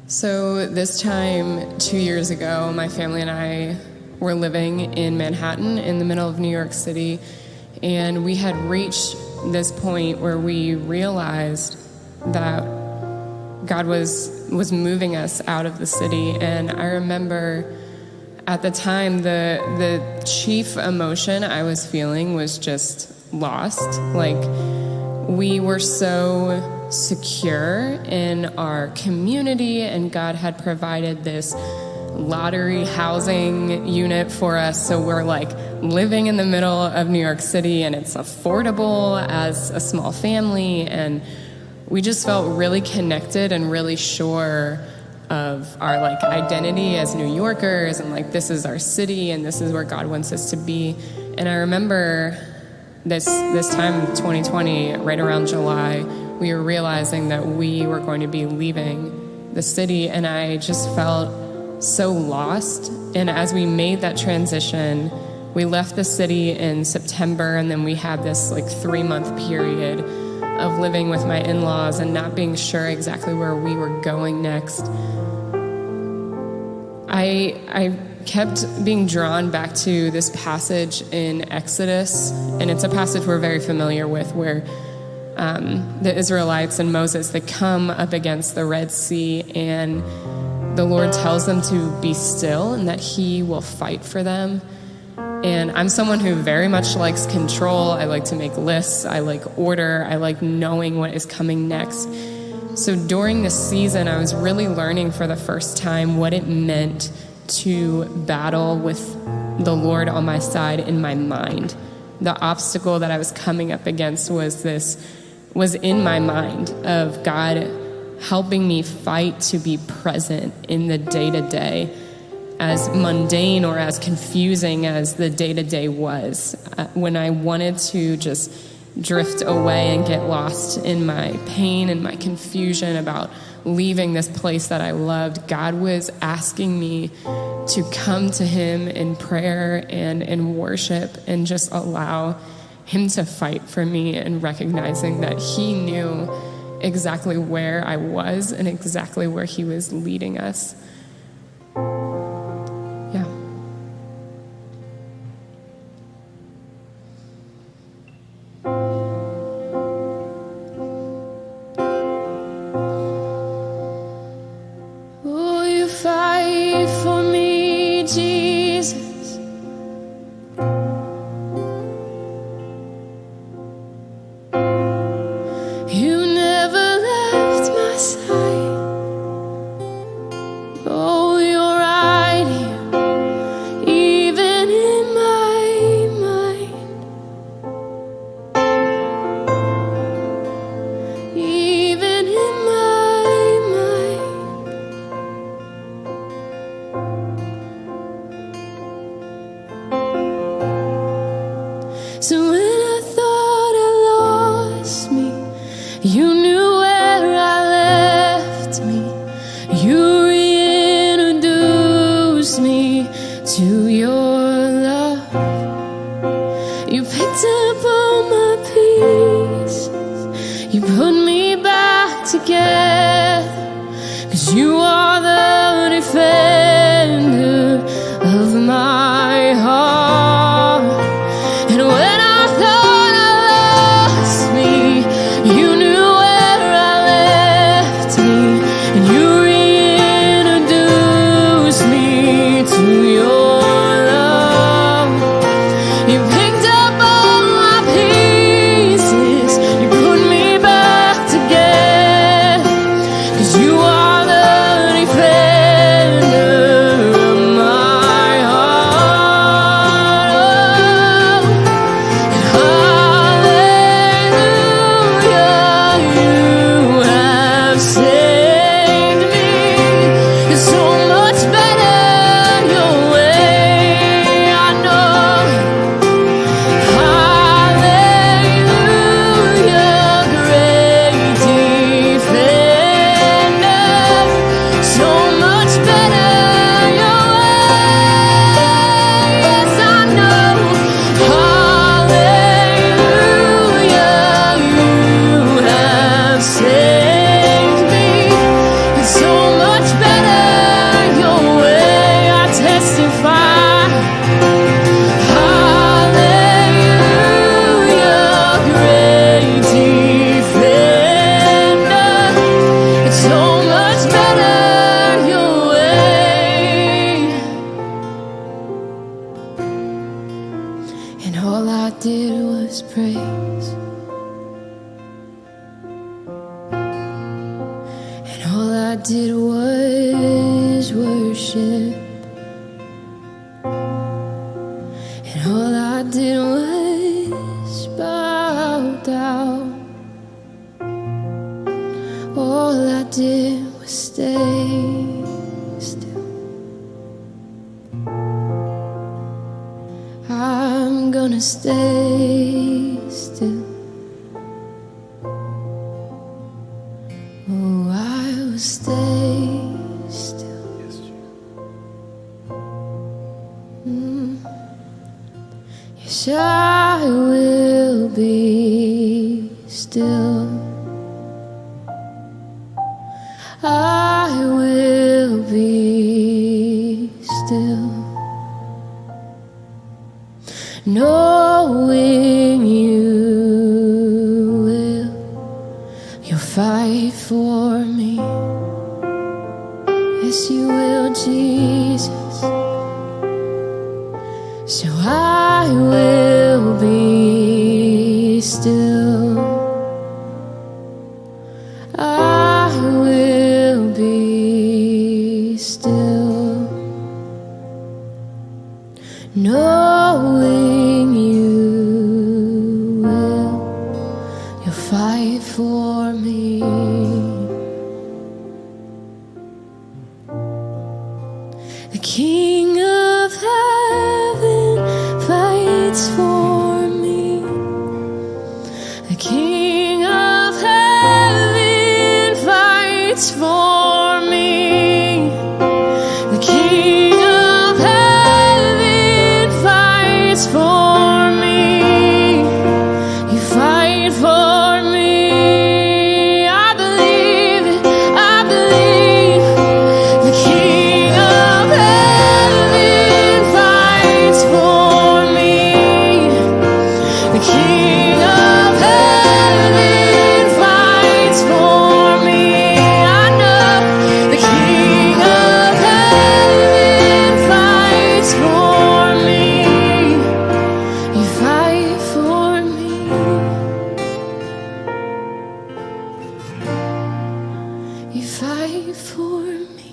So this time, 2 years ago, my family and I were living in Manhattan in the middle of New York City, and we had reached this point where we realized that God was moving us out of the city. And I remember at the time, the chief emotion I was feeling was just lost. Like, we were so secure in our community, and God had provided this lottery housing unit for us. So we're like living in the middle of New York City, and it's affordable as a small family. And we just felt really connected and really sure of our like identity as New Yorkers, and like, this is our city and this is where God wants us to be. And I remember this time, 2020, right around July, we were realizing that we were going to be leaving the city, and I just felt so lost. And as we made that transition, we left the city in September, and then we had this like 3-month period of living with my in-laws and not being sure exactly where we were going next. I kept being drawn back to this passage in Exodus, and it's a passage we're very familiar with, where the Israelites and Moses, they come up against the Red Sea, and the Lord tells them to be still and that he will fight for them. And I'm someone who very much likes control. I like to make lists. I like order. I like knowing what is coming next. So during this season, I was really learning for the first time what it meant to battle with the Lord on my side in my mind. The obstacle that I was coming up against was in my mind, of God helping me fight to be present in the day-to-day, as mundane or as confusing as the day-to-day was. When I wanted to just drift away and get lost in my pain and my confusion about leaving this place that I loved, God was asking me to come to him in prayer and in worship and just allow him to fight for me, and recognizing that he knew exactly where I was and exactly where he was leading us. Yeah. Will you fight for me, Jesus? You never left my side. Oh, you're right here, even in my mind, even in my mind. So when I thought I lost me, you knew where I left me. You reintroduced me to your love. You picked up all my pieces. You put me back together. 'Cause you are the defender of my heart. And when I thought I lost me, you knew where I left me, and you reintroduced me to your love. You picked up all my pieces, you put me back together, 'cause you are the defender I did was worship, and all I did was bow down. All I did was stay still. I'm gonna stay still. Oh, I will stay still. Yes, I will be still. I will be still, knowing you'll fight for me. Yes, you will, Jesus. So I will be still. I will be still, knowing you'll fight for me. The King of Heaven fights for me. The King of Heaven fights for me. The King of Heaven fights for me. You fight for me. I believe it. I believe the King of Heaven fights for me. The King of Heaven fights for me. I know the King of Heaven fights for me. You fight for me. You fight for me.